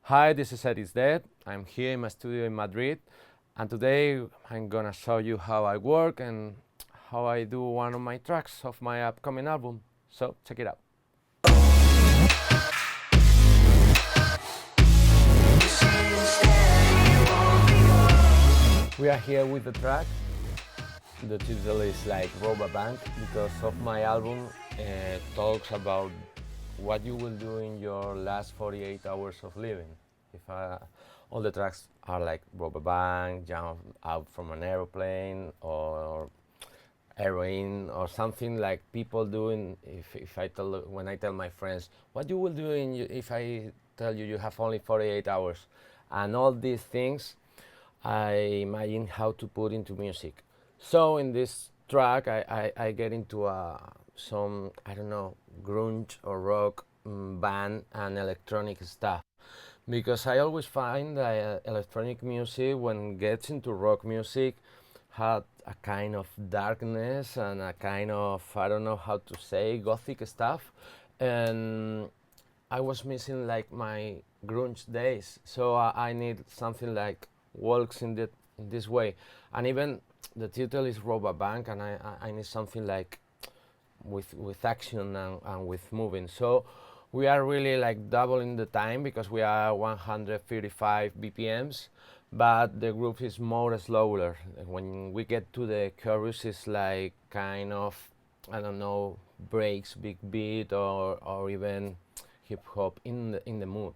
Hi, this is Eddie's Dead. I'm here in my studio in Madrid, and today I'm gonna show you how I work and how I do one of my tracks of my upcoming album. So check it out. We are here with the track. The title is like Roba Bank because of my album talks about what you will do in your last 48 hours of living. If all the tracks are like rob a bank, jump out from an aeroplane, or heroin, or something like people doing. If I tell when I tell my friends what you will do if I tell you you have only 48 hours, and all these things, I imagine how to put into music. So in this track, I get into some, I don't know, grunge or rock band and electronic stuff. Because I always find that electronic music, when it gets into rock music, had a kind of darkness and a kind of, I don't know how to say, gothic stuff. And I was missing like my grunge days, so I need something like walks in this way, and even the title is Roba Bank, and I need something like with action and with moving. So we are really like doubling the time because we are 155 BPMs, but the groove is more slower. When we get to the chorus, it's like kind of, I don't know, breaks, big beat, or even hip hop in the mood.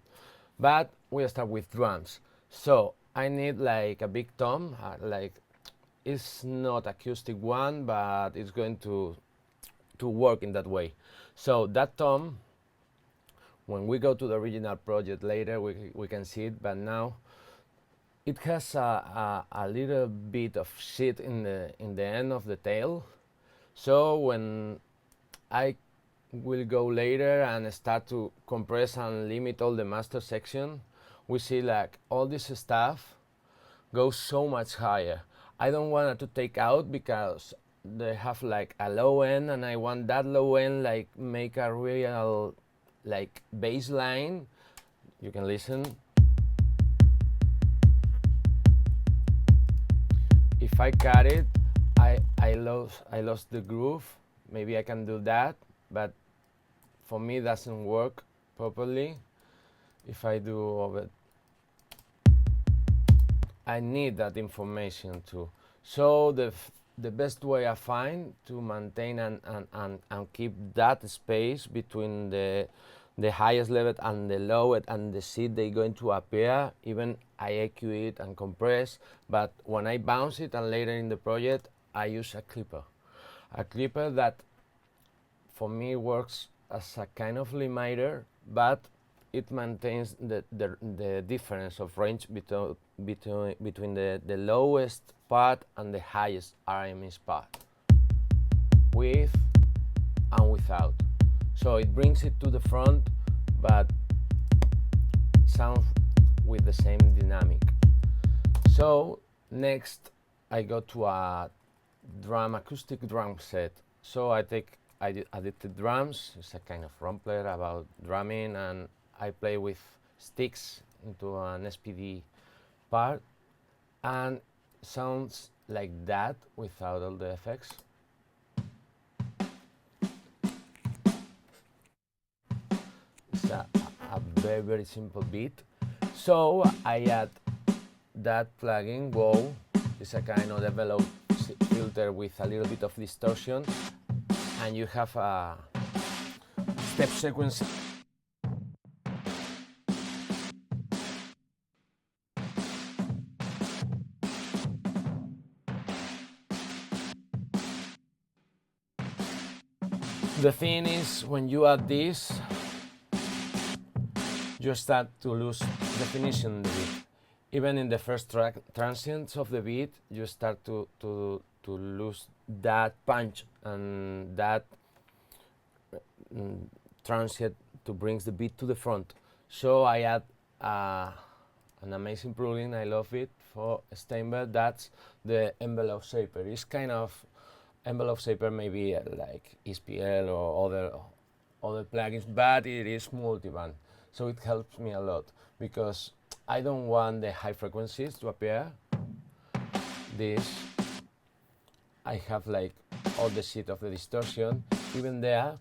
But we start with drums. So I need like a big tom, like it's not acoustic one, but it's going to work in that way. So that tom, when we go to the original project later, we can see it. But now it has a little bit of shit in the end of the tail. So when I will go later and start to compress and limit all the master section, we see like all this stuff goes so much higher. I don't want to take out because they have like a low end, and I want that low end like make a real like bass line. You can listen. If I cut it, I lost the groove. Maybe I can do that, but for me it doesn't work properly. If I do of it, I need that information too. So the best way I find to maintain and keep that space between the highest level and the lowest and the seed they're going to appear, even I EQ it and compress, but when I bounce it and later in the project, I use a clipper. A clipper that for me works as a kind of limiter, but it maintains the difference of range between the lowest part and the highest RMS part, with and without. So it brings it to the front, but sounds with the same dynamic. So next I go to a acoustic drum set. So I did the drums. It's a kind of rumpler about drumming, and I play with sticks into an SPD part, and sounds like that without all the effects. It's a very, very simple beat. So I add that plugin, Wow. It's a kind of developed filter with a little bit of distortion, and you have a step sequence. The thing is, when you add this, you start to lose definition in the beat. Even in the first transients of the beat, you start to lose that punch and that transient to brings the beat to the front. So I add an amazing plugin, I love it, for Steinberg. That's the envelope shaper. It's kind of envelope shaper, maybe like SPL or other plugins, but it is multiband. So it helps me a lot because I don't want the high frequencies to appear. This, I have like all the shit of the distortion even there,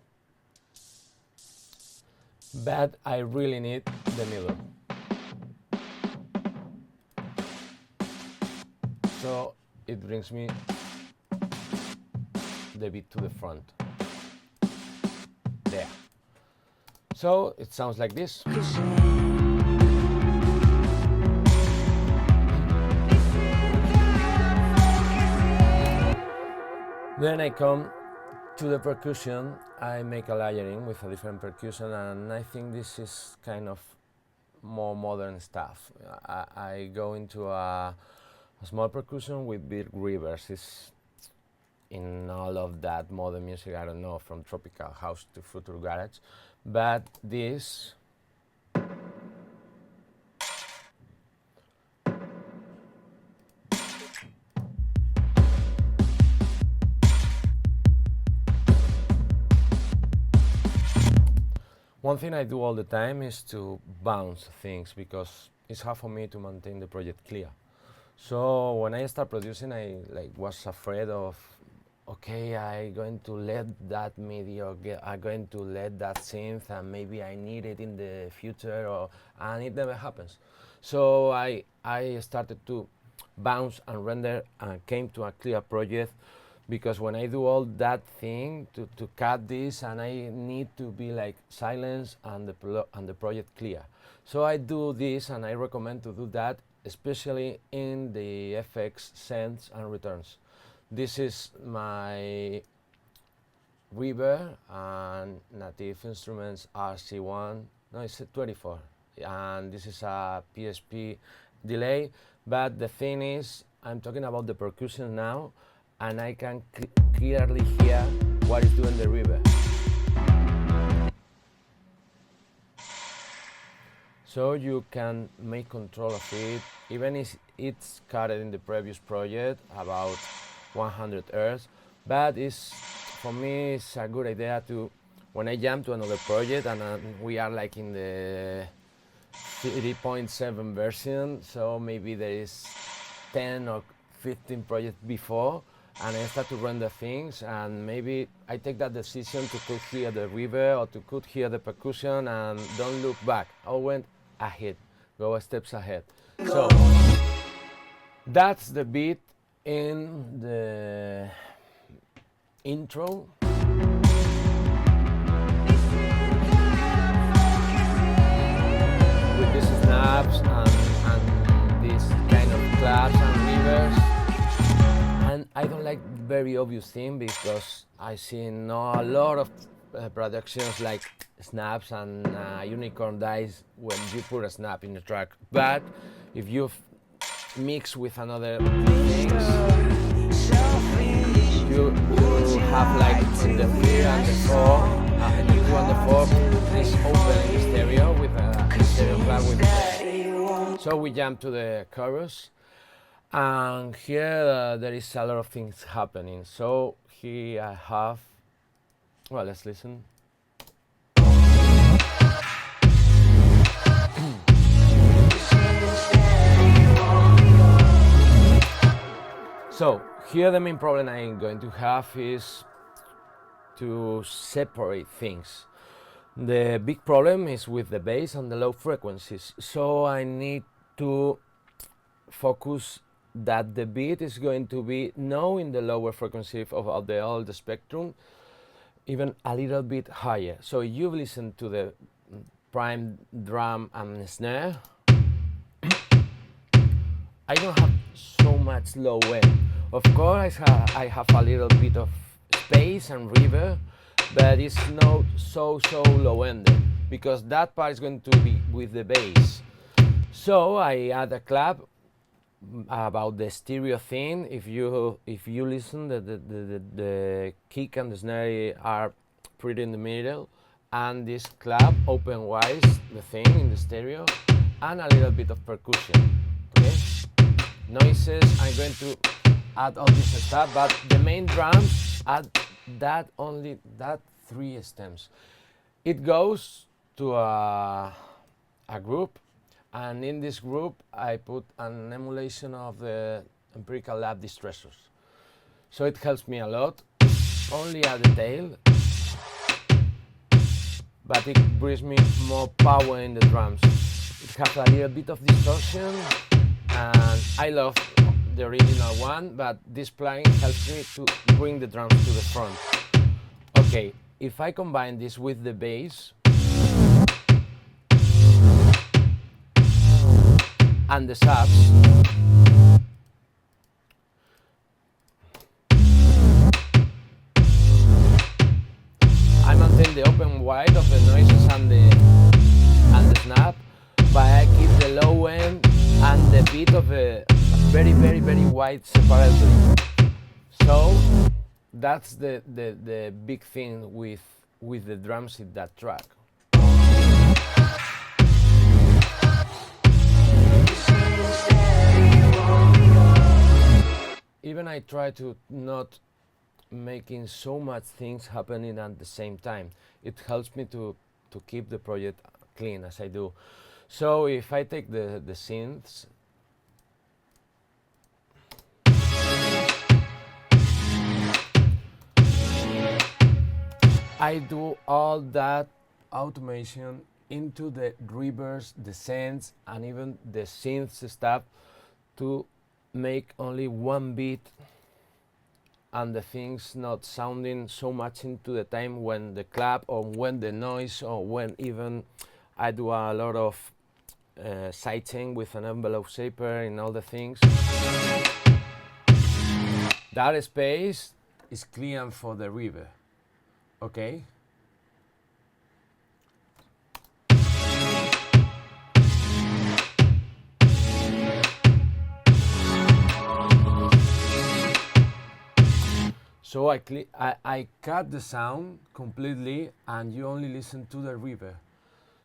but I really need the middle. So it brings me the beat to the front. There. So it sounds like this. Then I come to the percussion. I make a layering with a different percussion, and I think this is kind of more modern stuff. I go into a small percussion with big reverbs. It's in all of that modern music, I don't know, from tropical house to future garage, but this one thing I do all the time is to bounce things because it's hard for me to maintain the project clear. So when I start producing, I was afraid of, okay, I'm going to let that MIDI or I'm going to let that synth and maybe I need it in the future, and it never happens. So I started to bounce and render and came to a clear project, because when I do all that thing to cut this, and I need to be like silence and the project clear. So I do this, and I recommend to do that, especially in the FX sends and returns. This is my reverb and Native Instruments RC1, no, it's a 24, and this is a PSP delay, but the thing is, I'm talking about the percussion now, and I can clearly hear what is doing the reverb. So you can make control of it, even if it's cut in the previous project, about 100 Hz, but for me it's a good idea to, when I jump to another project, and we are like in the 3.7 version, so maybe there is 10 or 15 projects before, and I start to render things, and maybe I take that decision to could hear the reverb or to could hear the percussion and don't look back. I went ahead, go steps ahead. So that's the beat in the intro. With these snaps and these kind of claps and reverbs. And I don't like very obvious thing, because I see a lot of productions like snaps and unicorn dies when you put a snap in the track. But if you mix with another things, you have like the 3 and the 4, and the 2 and the 4 is open in stereo with a stereo clap with. So we jump to the chorus. And here there is a lot of things happening. So here I have, well, let's listen. So here the main problem I'm going to have is to separate things. The big problem is with the bass and the low frequencies. So I need to focus that the beat is going to be now in the lower frequency of all the spectrum, even a little bit higher. So you listen to the prime drum and snare. I don't have so much low end. Of course, I have a little bit of space and reverb, but it's not so low ended, because that part is going to be with the bass. So I add a clap about the stereo thing. If you listen, the kick and the snare are pretty in the middle, and this clap open wise the thing in the stereo, and a little bit of percussion. Okay, noises, I'm going to add all this stuff, but the main drums add only that 3 stems. It goes to a a group, and in this group I put an emulation of the empirical lab distressors. So it helps me a lot. Only at the tail, but it brings me more power in the drums. It has a little bit of distortion, and I love the original one, but this plugin helps me to bring the drums to the front. Okay, if I combine this with the bass and the subs, I maintain the open wide of the noises and the snap, but I keep the low end and the beat of a very wide separately. So that's the big thing with the drums in that track. Even I try to not making so much things happening at the same time. It helps me to keep the project clean as I do. So if I take the synths, I do all that automation into the reverbs, the synths, and even the synths stuff to make only one beat and the things not sounding so much into the time when the clap or when the noise or when even I do a lot of sighting with an envelope shaper and all the things. That space is clear for the reverb, okay? So I cut the sound completely and you only listen to the reverb.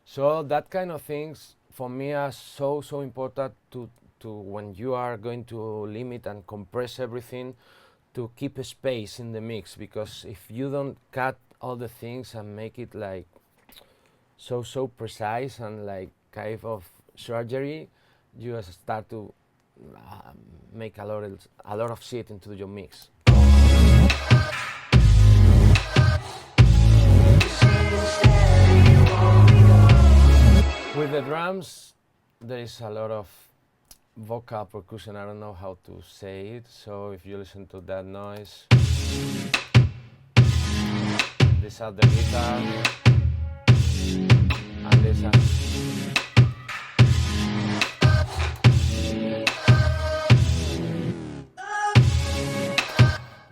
So that kind of things for me are so important to when you are going to limit and compress everything, to keep a space in the mix, because if you don't cut all the things and make it like so precise and like kind of surgery, you just start to make a lot of shit into your mix. With the drums, there is a lot of vocal percussion. I don't know how to say it. So if you listen to that noise, these are the guitar, and these are.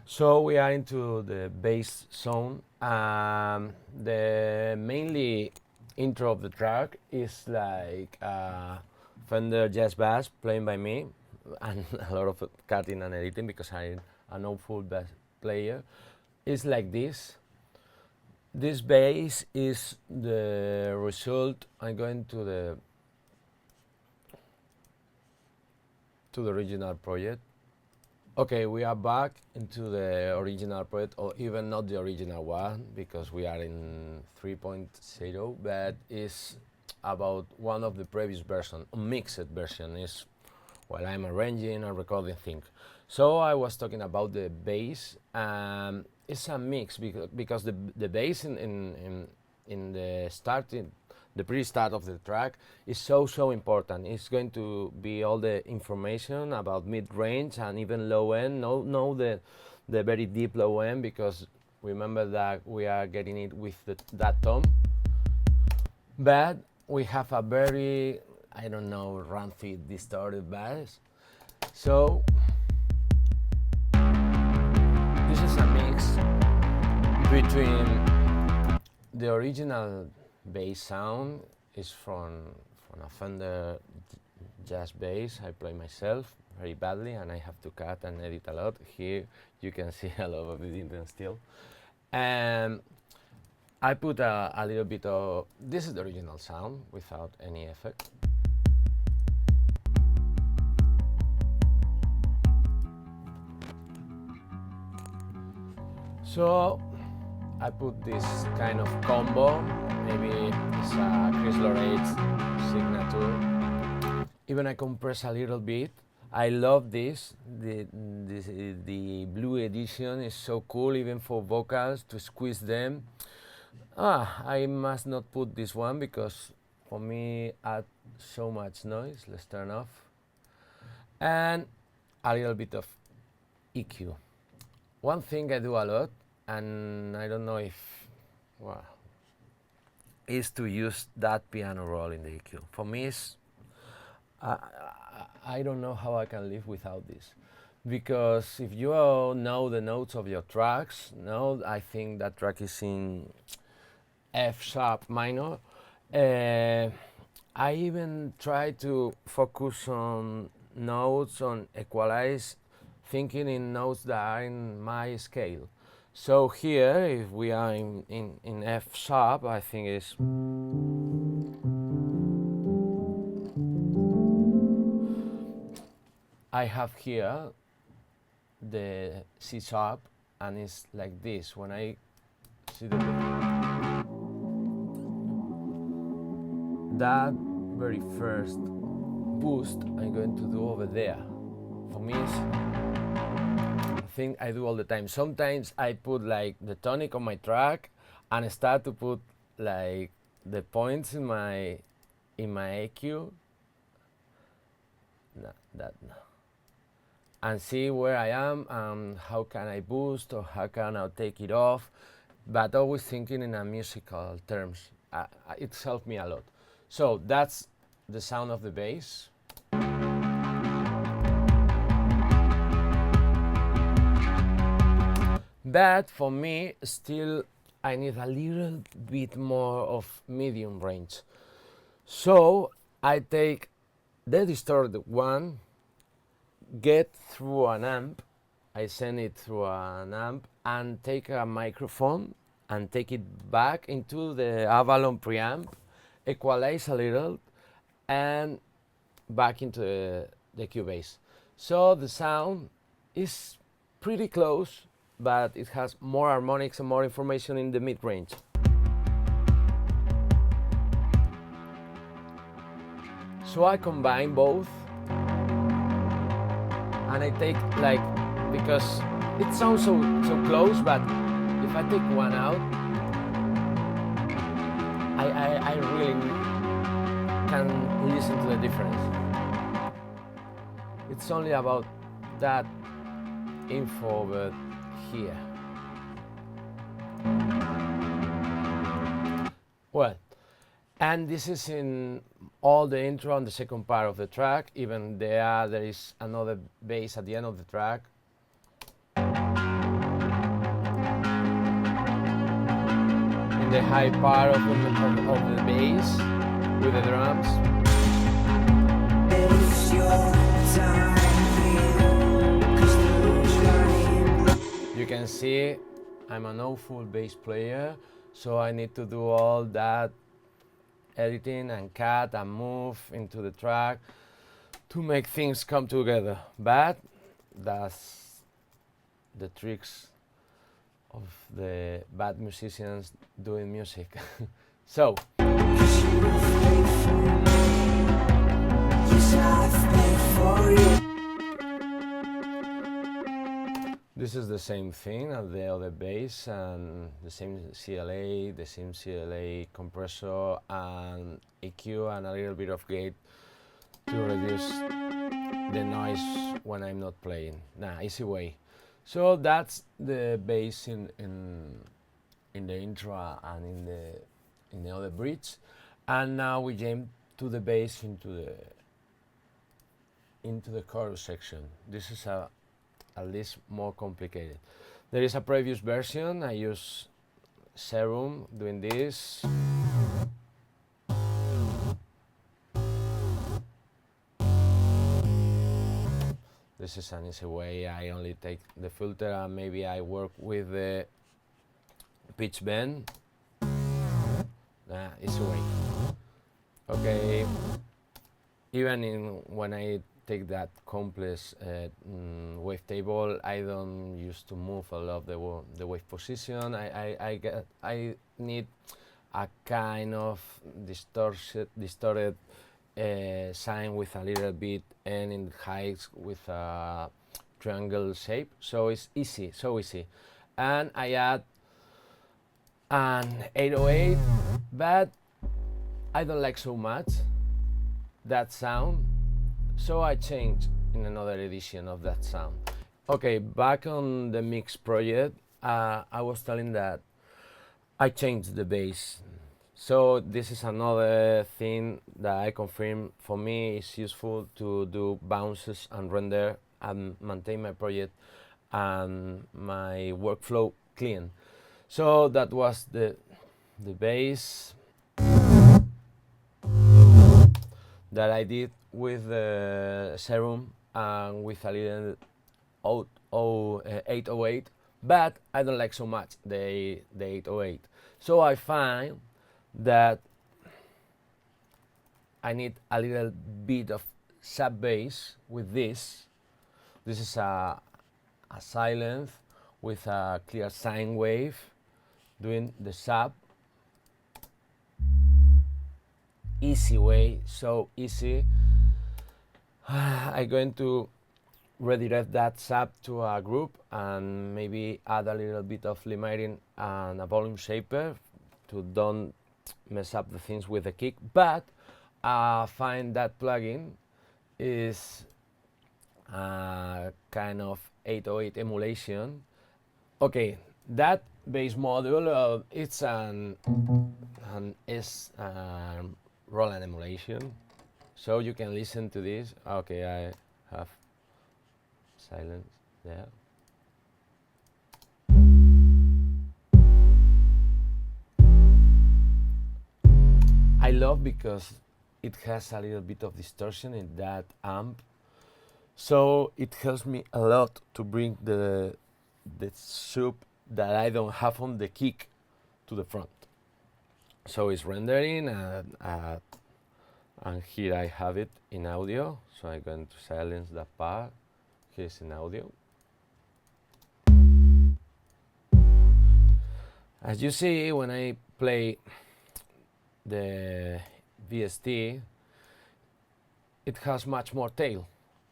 So we are into the bass zone. The mainly intro of the track is like Fender Jazz Bass playing by me, and a lot of cutting and editing because I'm an awful bass player. It's like this. This bass is the result. I'm going to the original project. Okay, we are back into the original project, or even not the original one, because we are in 3.0, but it's about one of the previous version, a mixed version, is while I'm arranging and recording things. So I was talking about the bass. It's a mix because the bass in the starting, the pre-start of the track is so important. It's going to be all the information about mid-range and even low end. No the very deep low end, because remember that we are getting it with that tone. But we have a very, I don't know, rancid, distorted bass. So this is a mix between the original bass sound is from a Fender Jazz bass. I play myself very badly and I have to cut and edit a lot. Here you can see a lot of it still. And I put a little bit of, this is the original sound without any effect. So I put this kind of combo. Maybe it's a Chris Lorett's signature. Even I compress a little bit. I love this. The blue edition is so cool, even for vocals to squeeze them. I must not put this one because for me add so much noise. Let's turn off. And a little bit of EQ. One thing I do a lot, and I don't know if, well, is to use that piano roll in the EQ. For me, I don't know how I can live without this. Because if you know the notes of your tracks, I think that track is in F sharp minor. I even try to focus on notes, on equalize, thinking in notes that are in my scale. So here, if we are in F sharp, I think it's. I have here the C sharp, and it's like this. When I see that very first boost, I'm going to do over there. For me, it's a thing I do all the time. Sometimes I put like the tonic on my track and I start to put like the points in my EQ. No, and see where I am and how can I boost or how can I take it off, but always thinking in a musical terms. It's helped me a lot. So that's the sound of the bass. But for me, still, I need a little bit more of medium range. So I take the distorted one, get through an amp, I send it through an amp, and take a microphone and take it back into the Avalon preamp, equalize a little, and back into the Cubase. So the sound is pretty close, but it has more harmonics and more information in the mid-range. So I combine both, and I take like, because it sounds so close, but if I take one out, I really can listen to the difference. It's only about that info over here. Well, and this is in all the intro and the second part of the track. Even there is another bass at the end of the track. In the high part of the bass with the drums. It's your time. You can see I'm an awful bass player, so I need to do all that editing and cut and move into the track to make things come together. But that's the tricks of the bad musicians doing music. So this is the same thing as the other bass, and the same CLA compressor and EQ and a little bit of gate to reduce the noise when I'm not playing. Easy way. So that's the bass in the intro and in the other bridge, and now we jump to the bass into the chorus section. This is at least more complicated. There is a previous version. I use Serum doing this. This is an easy way. I only take the filter and maybe I work with the pitch bend. Easy way. Okay. Even when I take that complex wavetable, I don't used to move a lot the wave position. I need a kind of distorted sign with a little bit and in heights with a triangle shape, so it's easy, so easy. And I add an 808, but I don't like so much that sound, so I changed in another edition of that sound. Okay, back on the mix project, I was telling that I changed the bass. So this is another thing that I confirm for me is useful to do bounces and render and maintain my project and my workflow clean. So that was the bass that I did with the serum and with a little 808, but I don't like so much the 808. So I find that I need a little bit of sub bass with this. This is a silence with a clear sine wave doing the sub. Easy way, so easy. I'm going to redirect that sub to a group and maybe add a little bit of limiting and a volume shaper to don't mess up the things with the kick, but I find that plugin is a kind of 808 emulation. Okay, that bass module, it's an Roland emulation, so you can listen to this. Okay, I have silence there. I love because it has a little bit of distortion in that amp, so it helps me a lot to bring the sub that I don't have on the kick to the front. So it's rendering and here I have it in audio, so I'm going to silence that part. Here's in audio. As you see, when I play the VST, it has much more tail.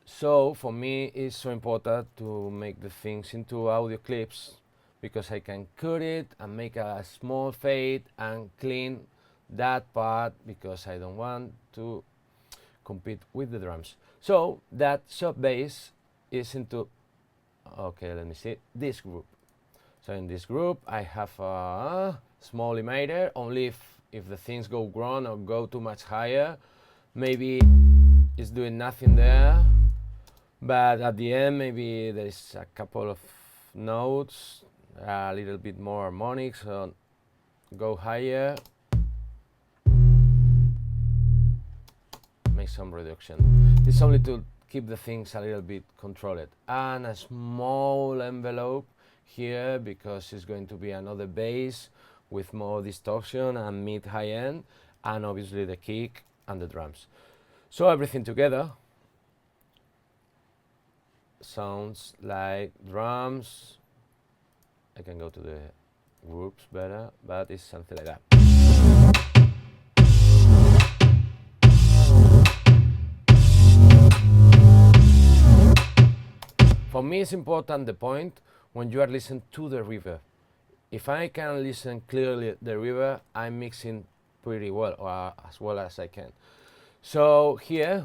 So for me it's so important to make the things into audio clips because I can cut it and make a small fade and clean that part because I don't want to compete with the drums. So that sub bass is into, okay, let me see, this group. So in this group I have a small limiter, only if the things go wrong or go too much higher, maybe it's doing nothing there, but at the end maybe there is a couple of notes, a little bit more harmonics, so go higher, make some reduction. It's only to keep the things a little bit controlled. And a small envelope here because it's going to be another bass with more distortion and mid-high end, and obviously the kick and the drums. So everything together sounds like drums. I can go to the groups better, but it's something like that. For me it's important the point when you are listening to the reverb. If I can listen clearly the reverb, I'm mixing pretty well, or as well as I can. So here,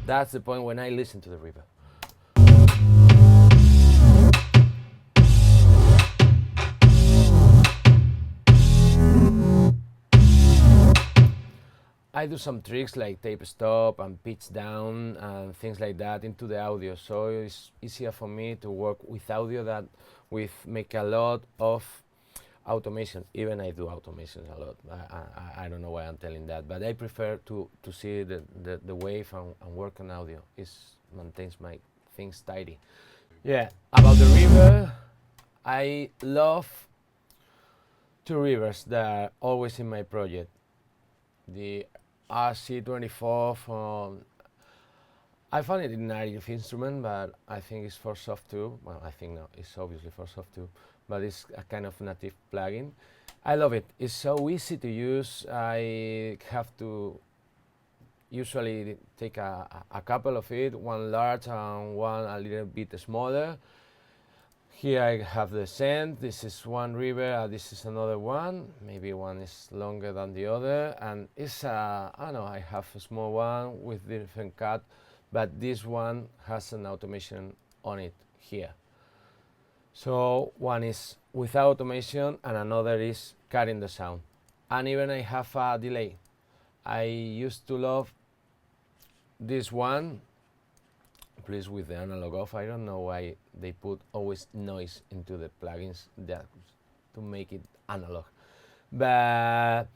that's the point when I listen to the reverb. I do some tricks like tape stop and pitch down and things like that into the audio, so it's easier for me to work with audio than with make a lot of automation. Even I do automations a lot. I don't know why I'm telling that, but I prefer to see the wave and work on audio. It maintains my things tidy. Yeah, about the reverb, I love two reverbs that are always in my project. The RC24 from. I found it in native instrument, but I think it's for soft too. Well, I think no, it's obviously for soft too, but it's a kind of native plugin. I love it. It's so easy to use. I have to usually take a couple of it, one large and one a little bit smaller. Here I have the send. This is one river. This is another one. Maybe one is longer than the other, and it's I don't know. I have a small one with different cut, but this one has an automation on it here. So one is without automation and another is cutting the sound. And even I have a delay. I used to love this one, please, with the analog off. I don't know why they put always noise into the plugins to make it analog. But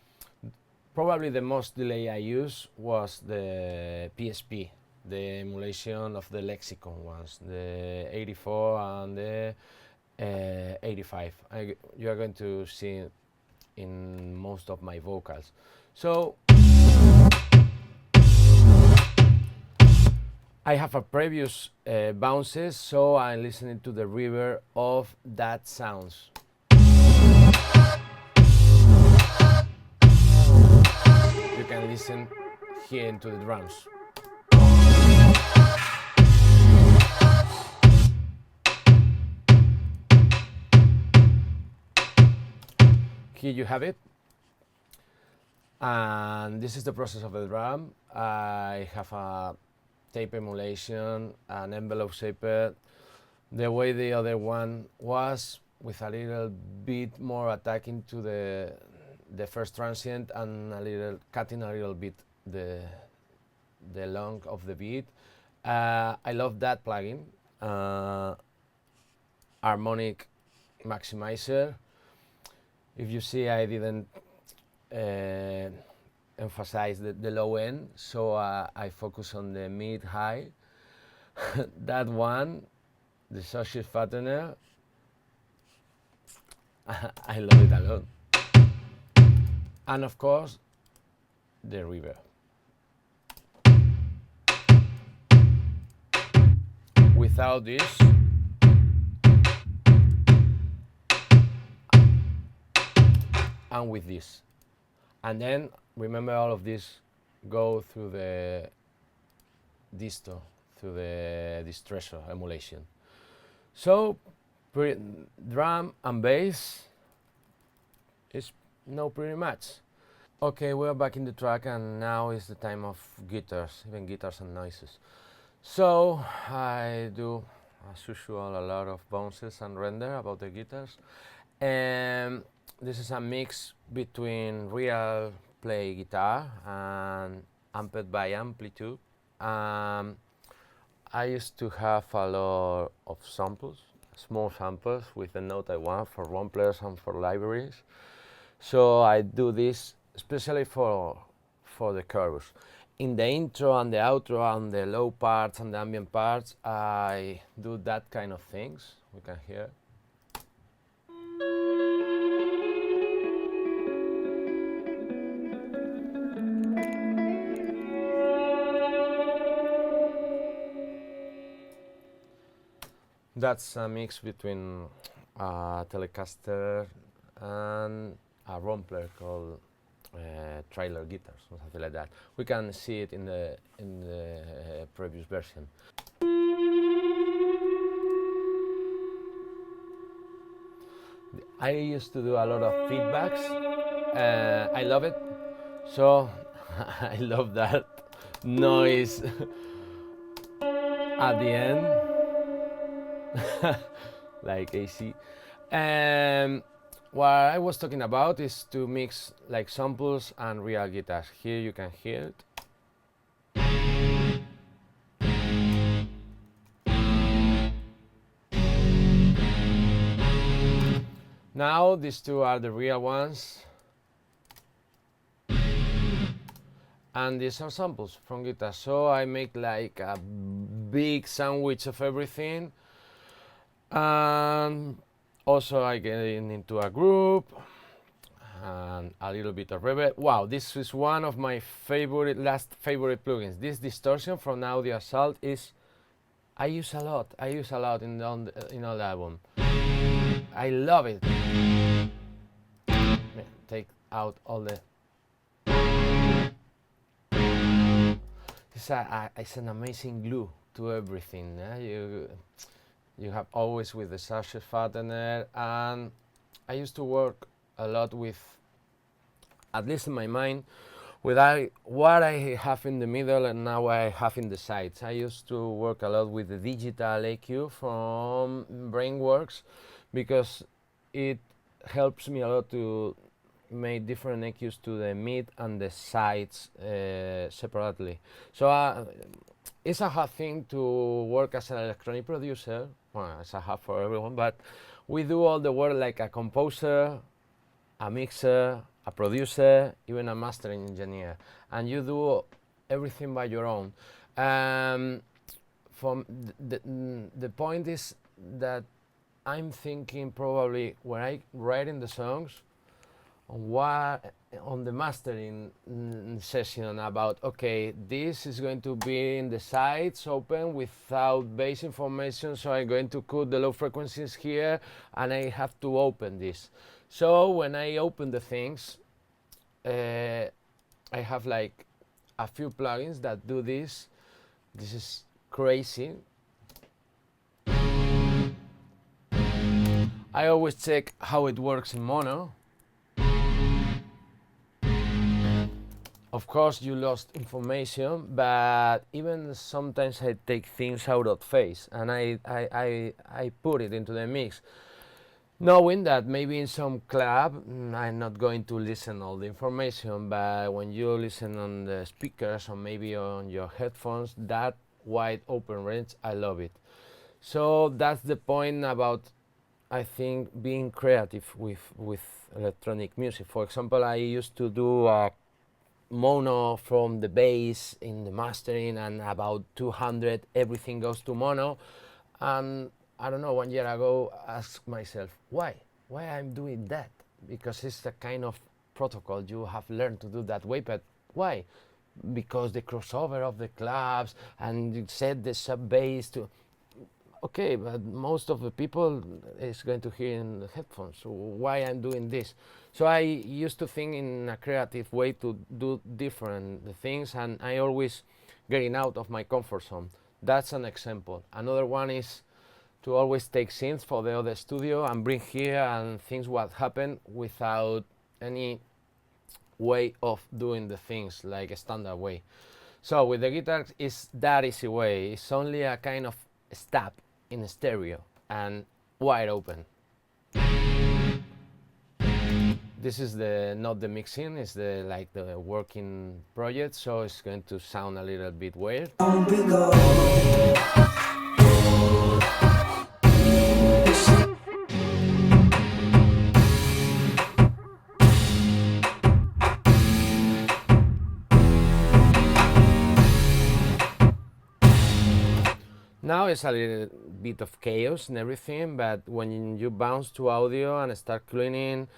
probably the most delay I used was the PSP, the emulation of the Lexicon ones, the 84 and the 85. You are going to see it in most of my vocals. So I have a previous bounces, so I'm listening to the reverb of that sounds. You can listen here into the drums. Here you have it. And this is the process of the drum. I have a tape emulation, an envelope shaper, the way the other one was, with a little bit more attacking to the first transient and a little cutting a little bit the length of the beat. I love that plugin. Harmonic maximizer. If you see, I didn't emphasize the low end, so I focus on the mid-high. That one, the Sawshift Fattener, I love it a lot. And of course, the reverb. Without this, and with this. And then remember, all of this go through the disto, through the distressor emulation. So drum and bass is pretty much. Okay, we're back in the track, and now is the time of guitars, even guitars and noises. So I do, as usual, a lot of bounces and render about the guitars. And this is a mix between real play guitar and amped by amplitude. I used to have a lot of samples, small samples with the note I want for rumplers and for libraries. So I do this especially for the chorus. In the intro and the outro and the low parts and the ambient parts, I do that kind of things. We can hear. That's a mix between a Telecaster and a Rumpler called trailer guitars or something like that. We can see it in the previous version. I used to do a lot of feedbacks. I love it. So I love that noise at the end. Like AC. What I was talking about is to mix like samples and real guitars. Here you can hear it. Now these two are the real ones, and these are samples from guitars. So I make like a big sandwich of everything. And also I get into a group, and a little bit of reverb. Wow, this is one of my last favorite plugins. This distortion from Audio Assault is I use a lot in all the album. I love it. Take out all the. It's an amazing glue to everything. You have always with the sachet fattener, and I used to work a lot with, at least in my mind, with what I have in the middle and now what I have in the sides. I used to work a lot with the digital EQ from Brainworks because it helps me a lot to make different EQs to the mid and the sides separately. So it's a hard thing to work as an electronic producer. Well, it's a hard for everyone, but we do all the work like a composer, a mixer, a producer, even a mastering engineer, and you do everything by your own. From the point is that I'm thinking probably when I writing the songs, on the mastering session about, okay, this is going to be in the sides open without bass information, so I'm going to cut the low frequencies here and I have to open this. So when I open the things, I have like a few plugins that do this. This is crazy. I always check how it works in mono. Of course, you lost information, but even sometimes I take things out of phase and I put it into the mix, knowing that maybe in some club I'm not going to listen all the information, but when you listen on the speakers or maybe on your headphones, that wide open range, I love it. So that's the point about, I think, being creative with electronic music. For example, I used to do a mono from the bass in the mastering, and about 200 everything goes to mono, and I don't know, 1 year ago asked myself why I'm doing that, because it's a kind of protocol you have learned to do that way, but why? Because the crossover of the clubs and you set the sub bass to, okay, but most of the people is going to hear in the headphones, so why I'm doing this? So I used to think in a creative way to do different things, and I always getting out of my comfort zone. That's an example. Another one is to always take synths for the other studio and bring here and things what happen without any way of doing the things like a standard way. So with the guitar, it's that easy way. It's only a kind of stab in stereo and wide open. This is not the mixing, it's the working project, so it's going to sound a little bit weird. Now it's a little bit of chaos and everything, but when you bounce to audio and start cleaning,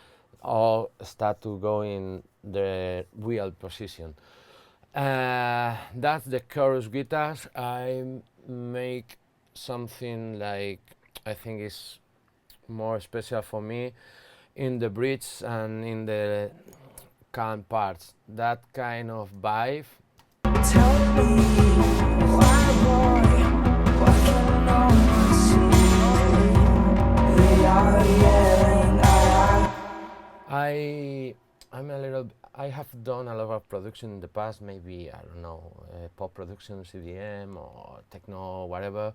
or start to go in the real position. That's the chorus guitars. I make something like, I think is more special for me in the bridge and in the calm parts. That kind of vibe. Tell me why, boy, what can no one see? They are yelling. I have done a lot of production in the past, maybe, I don't know, pop production, CDM or techno, whatever,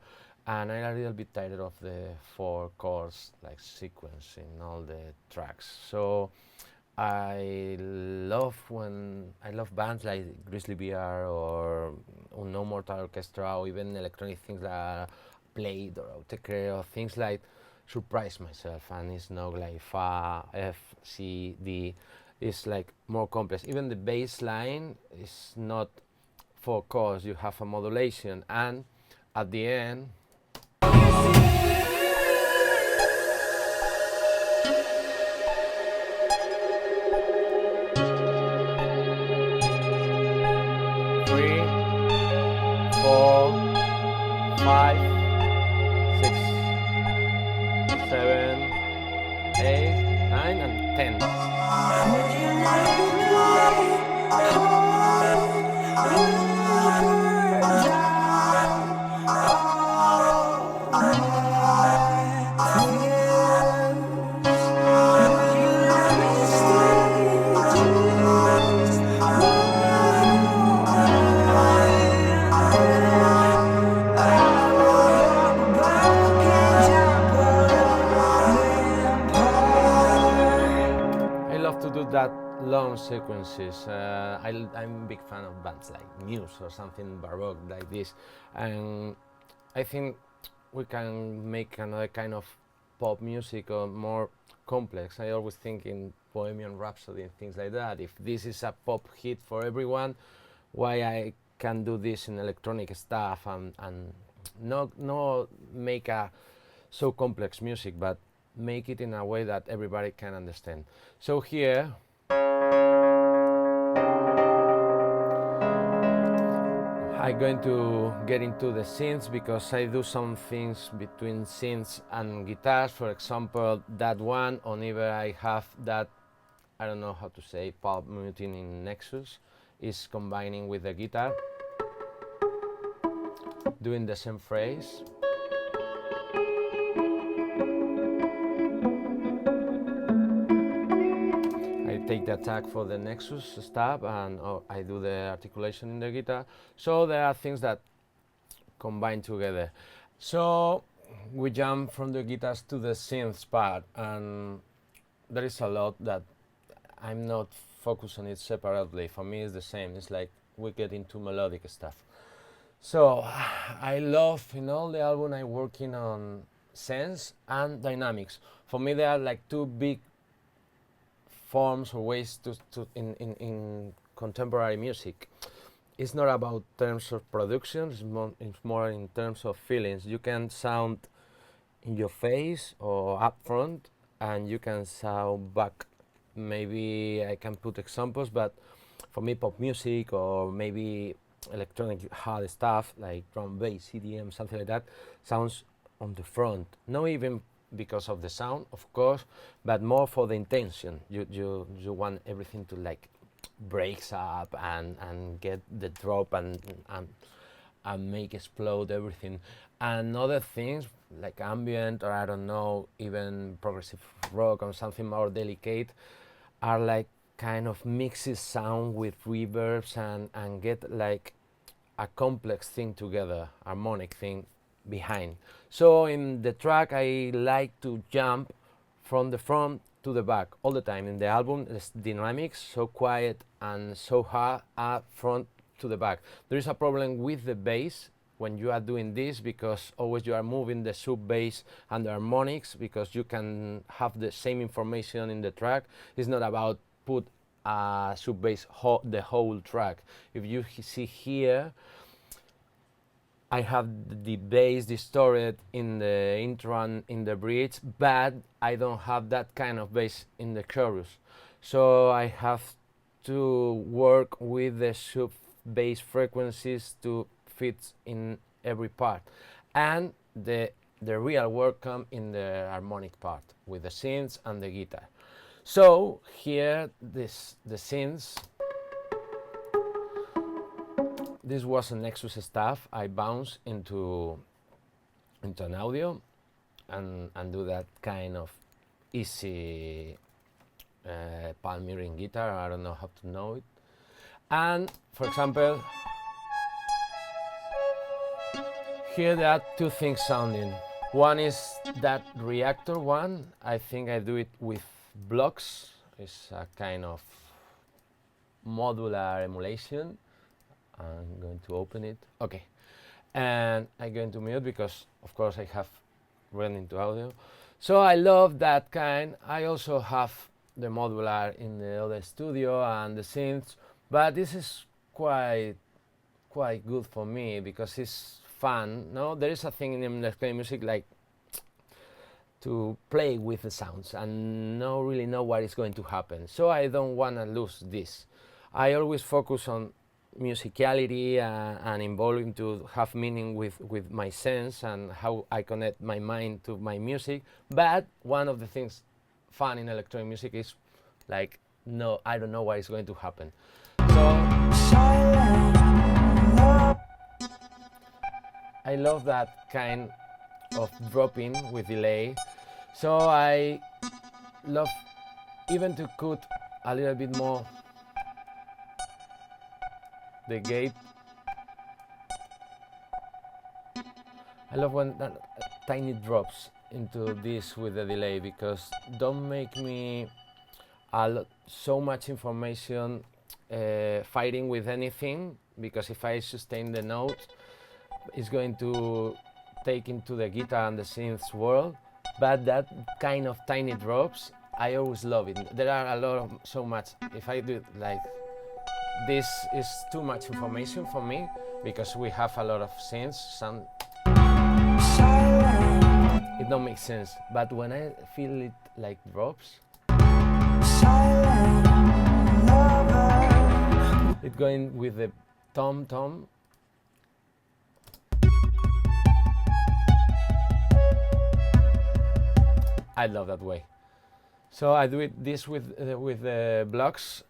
and I'm a little bit tired of the 4 chords like sequence in all the tracks. So I love bands like Grizzly Bear or No Mortal Orchestra, or even electronic things like Blade or Outtake or things like surprise myself, and it's not like Fa, F, C, D. It's like more complex. Even the bass line is not 4 chords. You have a modulation, and at the end, 7, 8, 9, and 10. I love to do that long sequences. I'm a big fan of bands like Muse or something baroque like this, and I think we can make another kind of pop music or more complex. I always think in Bohemian Rhapsody and things like that. If this is a pop hit for everyone, why I can do this in electronic stuff and not make a so complex music, but make it in a way that everybody can understand. So here I'm going to get into the synths because I do some things between synths and guitars. For example, that one, or either I have that, I don't know how to say, pulp muting in Nexus, is combining with the guitar, doing the same phrase. I take the attack for the Nexus stab and I do the articulation in the guitar. So there are things that combine together. So we jump from the guitars to the synths part, and there is a lot that I'm not focused on it separately. For me it's the same. It's like we get into melodic stuff. So I love in all the album I'm working on sense and dynamics. For me there are like two big forms or ways to in contemporary music. It's not about terms of production, it's more in terms of feelings. You can sound in your face or up front, and you can sound back. Maybe I can put examples, but for me pop music or maybe electronic hard stuff like drum bass, EDM, something like that, sounds on the front. Not even because of the sound, of course, but more for the intention. You want everything to like breaks up and get the drop and make explode everything. And other things like ambient or I don't know, even progressive rock or something more delicate are like kind of mixes sound with reverbs and get like a complex thing together, harmonic thing behind. So in the track I like to jump from the front to the back all the time. In the album it's dynamics, so quiet and so hard up front to the back. There is a problem with the bass when you are doing this because always you are moving the sub bass and the harmonics because you can have the same information in the track. It's not about put a sub bass the whole track. If you see here, I have the bass distorted in the intro and in the bridge, but I don't have that kind of bass in the chorus. So I have to work with the sub bass frequencies to fit in every part. And the real work comes in the harmonic part with the synths and the guitar. So here the synths. This was a Nexus stuff. I bounce into an audio and do that kind of easy palm muting guitar. I don't know how to know it. And for example, here there are two things sounding. One is that reactor one. I think I do it with blocks. It's a kind of modular emulation. I'm going to open it. Okay. And I'm going to mute because, of course, I have run into audio. So I love that kind. I also have the modular in the other studio and the synths, but this is quite good for me because it's fun. No, there is a thing in electronic music like to play with the sounds and not really know what is going to happen. So I don't want to lose this. I always focus on musicality and involving to have meaning with my sense and how I connect my mind to my music. But one of the things fun in electronic music is like, no, I don't know what is going to happen. So I love that kind of dropping with delay. So I love even to cut a little bit more the gate. I love when that tiny drops into this with the delay, because don't make me so much information fighting with anything, because if I sustain the note, it's going to take into the guitar and the synths world. But that kind of tiny drops, I always love it. There are a lot of so much. If I do it like this, is too much information for me, because we have a lot of synths. It don't make sense. But when I feel it like drops, it going with the tom. I love that way. So I do this with the blocks.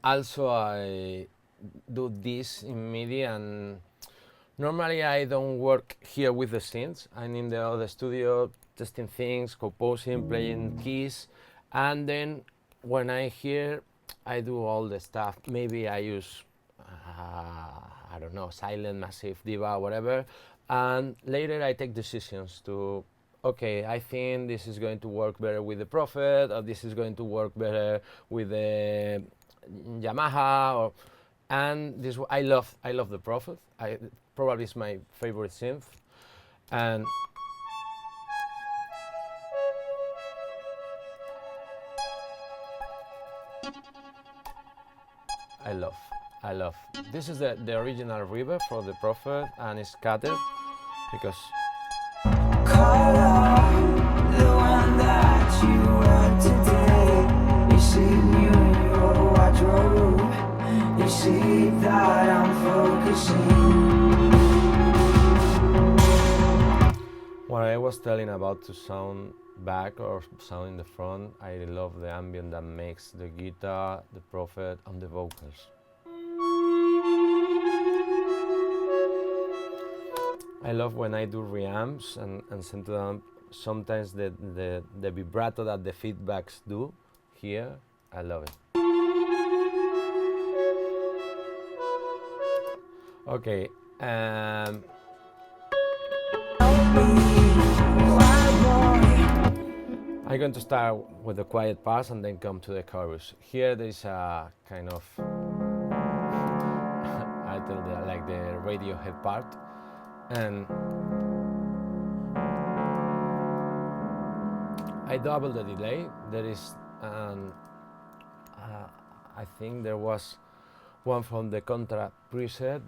Also, I do this in MIDI, and normally I don't work here with the synths. I'm in the other studio testing things, composing, playing keys, and then when I hear, I do all the stuff. Maybe I use I don't know, silent, massive, diva, whatever, and later I take decisions to, okay, I think this is going to work better with the Prophet, or this is going to work better with the Yamaha, and this I love the Prophet. Probably is my favorite synth, and I love. This is the original river for the Prophet, and it's scattered because the one that you were today. You see you in your wardrobe. You see that I'm focusing. What I was telling about to sound back or sound in the front, I love the ambient that makes the guitar, the Prophet, and the vocals. I love when I do reamps and center amp. Sometimes the vibrato that the feedbacks do here, I love it. Okay. I'm going to start with the quiet parts and then come to the chorus. Here there is a kind of I tell like the Radiohead part, and I double the delay. There is I think there was one from the Contra preset.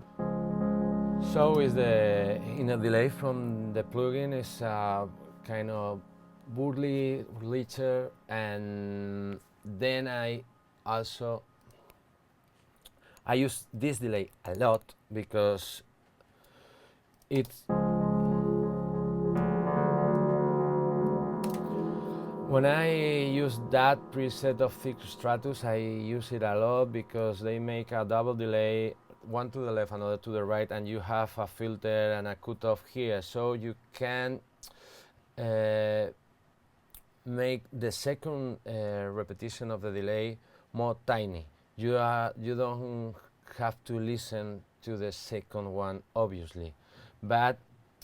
So is the inner delay from the plugin is kind of burly, richer, and then I use this delay a lot because it's when I use that preset of Thick Stratus, I use it a lot because they make a double delay, one to the left, another to the right, and you have a filter and a cutoff here, so you can make the second repetition of the delay more tiny. You don't have to listen to the second one, obviously, but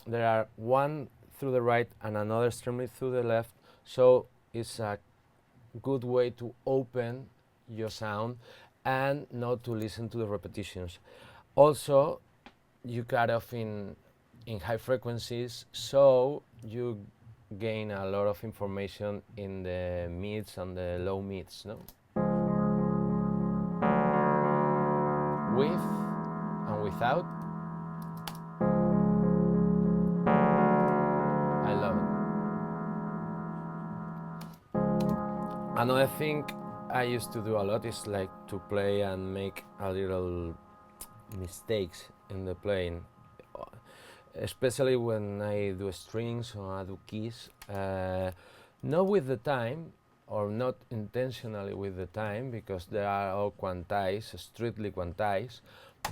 there are one through the right and another extremely through the left, so it's a good way to open your sound and not to listen to the repetitions. Also, you cut off in high frequencies, so you gain a lot of information in the mids and the low mids, no? With and without, I love it. Another thing I used to do a lot is like to play and make a little mistakes in the playing, especially when I do strings or I do keys, not with the time or not intentionally with the time, because they are all quantized, strictly quantized,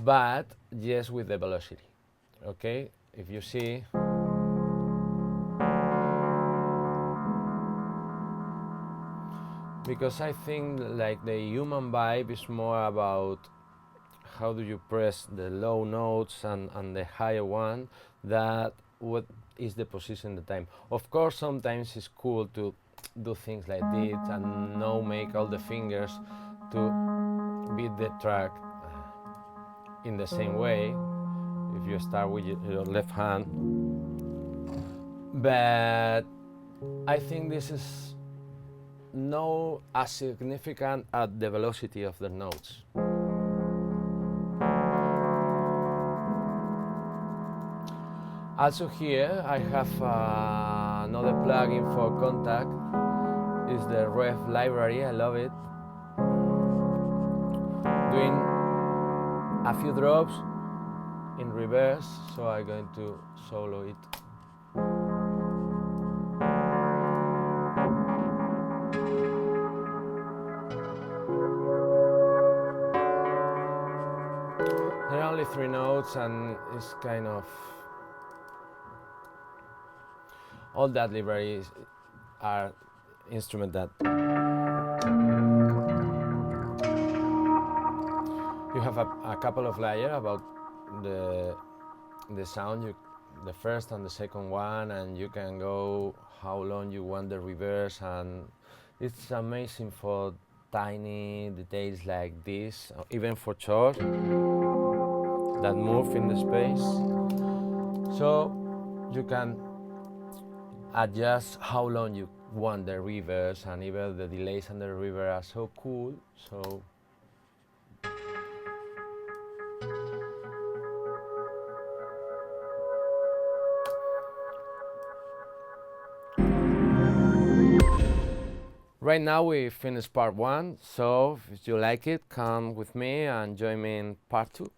but just with the velocity. Okay, if you see, because I think like the human vibe is more about how do you press the low notes and the higher one, that what is the position the time. Of course, sometimes it's cool to do things like this and now make all the fingers to beat the track in the same way if you start with your left hand, but I think this is not as significant as the velocity of the notes. Also here I have another plugin for Contact, is the Ref library. I love it. Doing a few drops in reverse, so I'm going to solo it. There are only 3 notes and it's kind of, all that libraries are instruments that you have a couple of layers about the sound, the first and the second one, and you can go how long you want the reverse, and it's amazing for tiny details like this, even for chords that move in the space. So you can adjust how long you want the reverse, and even the delays and the reverb are so cool. So right now we finished part 1, so if you like it, come with me and join me in part 2.